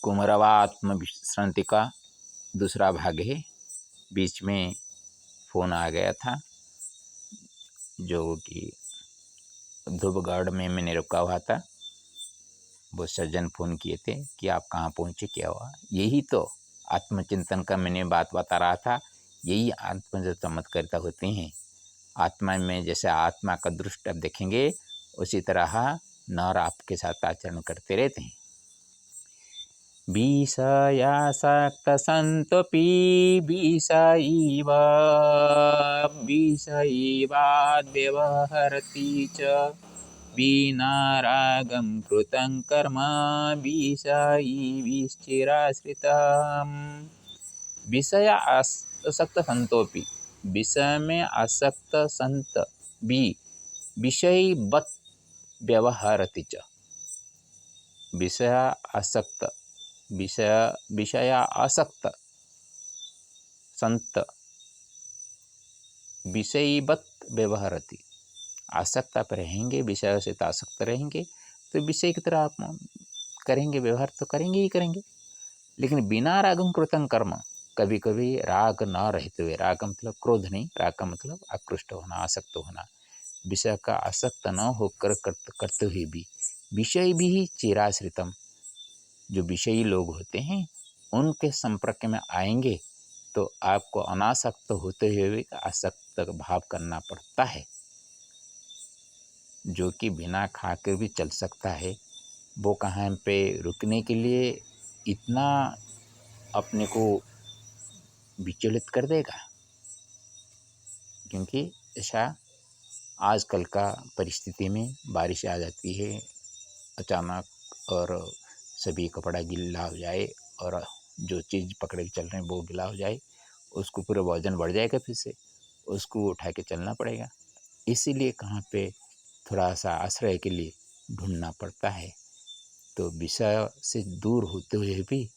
कुमरवात्म विश्रांति का दूसरा भाग है। बीच में फ़ोन आ गया था, जो कि ध्रुवगढ़ में मैंने रुका हुआ था। वो सज्जन फ़ोन किए थे कि आप कहाँ पहुँचे, क्या हुआ। यही तो आत्मचिंतन का मैंने बात बता रहा था। यही आत्म जो चमत्कारिता होते हैं, आत्मा में जैसे आत्मा का दृष्टि आप देखेंगे, उसी तरह नर आपके साथ आचरण करते रहते हैं। विषयासक्त संतोपि विषयैवाद्व्यवहरति च विना रागं कृतं कर्म विषयैविश्चिराश्रितम्। विषय आसक्त संतोपि, विषय में आसक्त संत भी विषयवत् व्यवहरति च। विषय आसक्त, विषय आसक्त संत विषयवत् व्यवहरति। आसक्त आप रहेंगे, विषय से आसक्त रहेंगे तो विषय की तरह आप करेंगे, व्यवहार तो करेंगे ही करेंगे। लेकिन बिना रागम कृतं कर्म, कभी कभी राग न रहते हुए, राग मतलब क्रोध नहीं, राग का मतलब आकृष्ट होना, आसक्त होना, विषय का आसक्त न होकर करते हुए भी विषय भी चिराश्रितम, जो विषयी लोग होते हैं उनके संपर्क में आएंगे तो आपको अनासक्त होते हुए भी आसक्त भाव करना पड़ता है। जो कि बिना खाकर भी चल सकता है, वो कहाँ पे रुकने के लिए इतना अपने को विचलित कर देगा। क्योंकि ऐसा आजकल का परिस्थिति में बारिश आ जाती है अचानक, और सभी कपड़ा गीला हो जाए और जो चीज़ पकड़े के चल रहे हैं वो गीला हो जाए, उसको पूरा वजन बढ़ जाएगा, फिर से उसको उठा के चलना पड़ेगा। इसीलिए कहाँ पे थोड़ा सा आश्रय के लिए ढूंढना पड़ता है। तो विषय से दूर होते हुए भी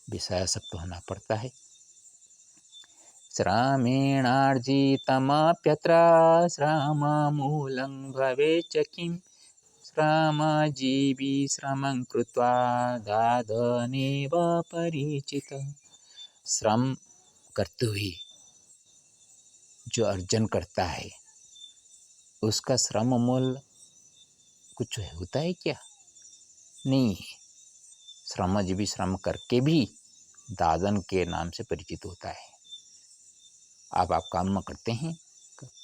विषयासक्त होना पड़ता है। श्रमेणार्जितमप्यत्र श्रममूलं भवेच्च किं, श्रमजीवी श्रमं कृत्वा दादनेव परिचितः। श्रम करते हुए जो अर्जन करता है उसका श्रम मूल कुछ होता है क्या? नहीं है। श्रमजीवी श्रम करके भी दादन के नाम से परिचित होता है। आप कर्म करते हैं,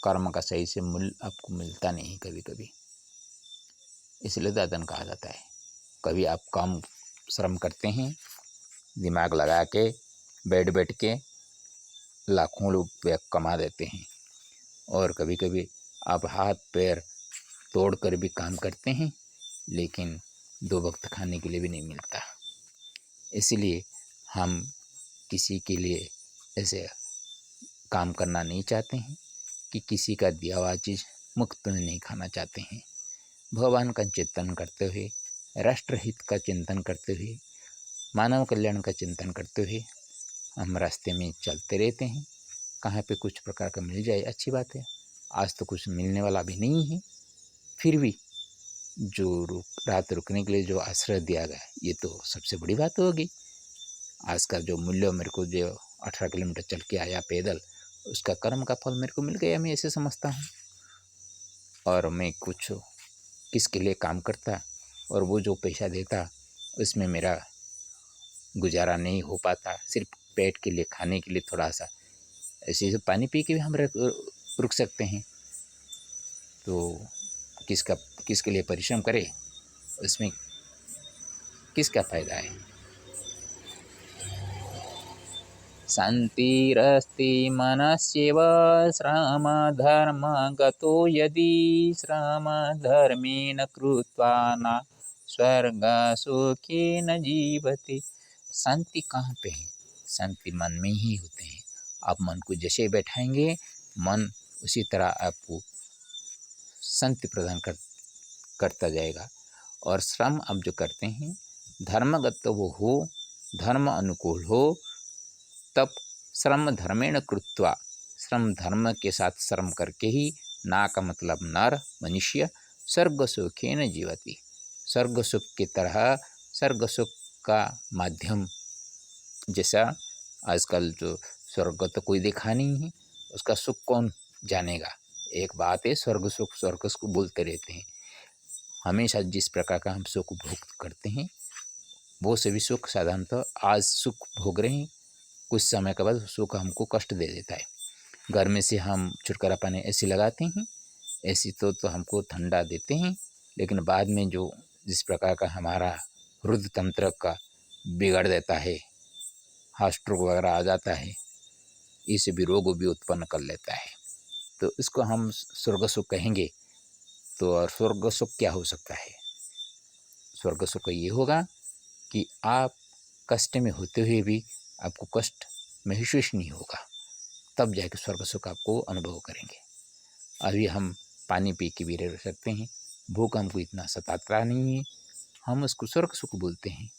कर्म का सही से मूल्य आपको मिलता नहीं कभी कभी, इसलिए दादन कहा जाता है। कभी आप कम श्रम करते हैं, दिमाग लगा के बैठ के लाखों रुपये कमा देते हैं, और कभी कभी आप हाथ पैर तोड़ कर भी काम करते हैं, लेकिन 2 वक्त खाने के लिए भी नहीं मिलता। इसलिए हम किसी के लिए ऐसे काम करना नहीं चाहते हैं कि किसी का दिया हुआ चीज़ मुफ्त में नहीं खाना चाहते हैं। भगवान का चिंतन करते हुए, राष्ट्र हित का चिंतन करते हुए, मानव कल्याण का चिंतन करते हुए हम रास्ते में चलते रहते हैं। कहाँ पे कुछ प्रकार का मिल जाए अच्छी बात है, आज तो कुछ मिलने वाला भी नहीं है। फिर भी जो रात रुकने के लिए जो आश्रय दिया गया, ये तो सबसे बड़ी बात होगी। आज का जो मूल्य मेरे को, जो 18 किलोमीटर चल के आया पैदल, उसका कर्म का फल मेरे को मिल गया, मैं ऐसे समझता हूँ। और मैं कुछ किसके लिए काम करता और वो जो पैसा देता उसमें मेरा गुजारा नहीं हो पाता, सिर्फ पेट के लिए, खाने के लिए थोड़ा सा, ऐसे पानी पी के भी हम रुक सकते हैं। तो किसके लिए परिश्रम करे, उसमें किसका फायदा है। शांतिरस्ति मनस्येव श्रम धर्म गतो यदि, श्रम धर्मेण कृत्वा न स्वर्ग सुखेन जीवति। शांति कहाँ पे है? शांति मन में ही होते हैं। आप मन को जैसे बैठाएंगे, मन उसी तरह आपको शांति प्रदान करता जाएगा। और श्रम आप जो करते हैं धर्मगत वो हो, धर्म अनुकूल हो, तब श्रम धर्मेण कृत्वा, श्रम धर्म के साथ श्रम करके ही, ना का मतलब नर मनुष्य, स्वर्ग सुखेन जीवति, स्वर्ग सुख की तरह, स्वर्ग सुख का माध्यम, जैसा आजकल जो स्वर्ग तो कोई देखा नहीं है, उसका सुख कौन जानेगा। एक बात है, स्वर्ग सुख बोलते रहते हैं। हमेशा जिस प्रकार का हम सुख भोग करते हैं वो सभी सुख साधारणतः आज सुख भोग रहे हैं, कुछ समय के बाद सुख हमको कष्ट दे देता है। घर में से हम छुटकारा पाने एसी लगाते हैं, एसी तो हमको ठंडा देते हैं, लेकिन बाद में जो जिस प्रकार का हमारा हृदय तंत्र का बिगड़ देता है, हार्ट स्ट्रोक वगैरह आ जाता है, इससे भी रोग भी उत्पन्न कर लेता है। तो इसको हम स्वर्ग सुख कहेंगे। तो और स्वर्ग सुख क्या हो सकता है? स्वर्ग सुख ये होगा कि आप कष्ट में होते हुए भी आपको कष्ट महसूस नहीं होगा, तब जाके स्वर्ग सुख आपको अनुभव करेंगे। अभी हम पानी पी के भी रह सकते हैं, भूख हमको इतना सताता नहीं है, हम उसको स्वर्ग सुख बोलते हैं।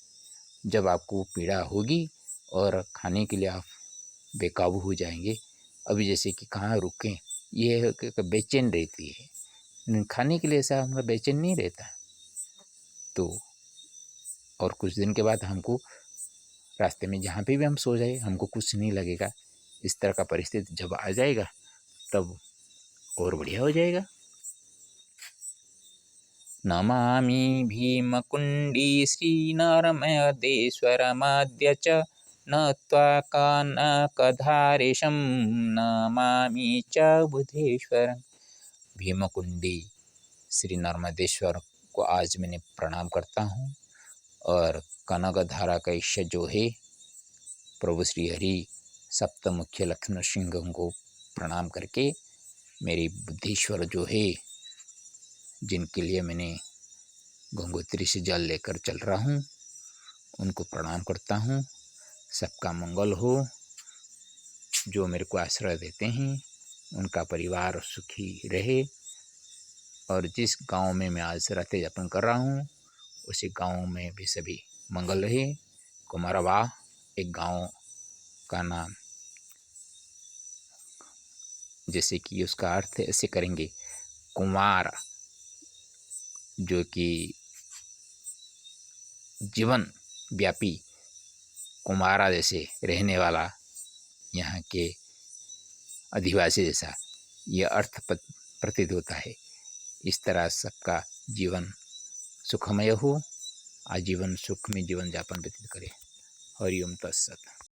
जब आपको पीड़ा होगी और खाने के लिए आप बेकाबू हो जाएंगे, अभी जैसे कि कहाँ रुकें, ये बेचैन रहती है, खाने के लिए ऐसा हमारा बेचैन नहीं रहता। तो और कुछ दिन के बाद हमको रास्ते में जहाँ पे भी हम सो जाए हमको कुछ नहीं लगेगा। इस तरह का परिस्थिति जब आ जाएगा तब और बढ़िया हो जाएगा। नमामि भीमकुण्डी श्रीनर्मदेश्वरमाद्य च नत्वा कानकधारेशं नमामि च बुधेश्वरं। भीमकुंडी श्री नर्मदेश्वर को आज मैंने प्रणाम करता हूँ, और कनकधारा का ईश्वर जो है प्रभु श्री हरि सप्तमुख्य लक्ष्मण सिंह को प्रणाम करके मेरी बुद्धेश्वर जो है, जिनके लिए मैंने गंगोत्री से जल लेकर चल रहा हूँ, उनको प्रणाम करता हूँ। सबका मंगल हो। जो मेरे को आश्रय देते हैं उनका परिवार सुखी रहे, और जिस गांव में मैं आज रहते यापन कर रहा हूँ उसी गांव में भी सभी मंगल रहे। कुमारवाह एक गांव का नाम, जैसे कि उसका अर्थ ऐसे करेंगे, कुमार जो कि जीवन व्यापी, कुमारा जैसे रहने वाला, यहाँ के अधिवासी जैसा यह अर्थ प्रतीत होता है। इस तरह सबका जीवन सुखमय हो, आजीवन सुख में जीवन यापन व्यतीत करे। हरिओम तत्सत।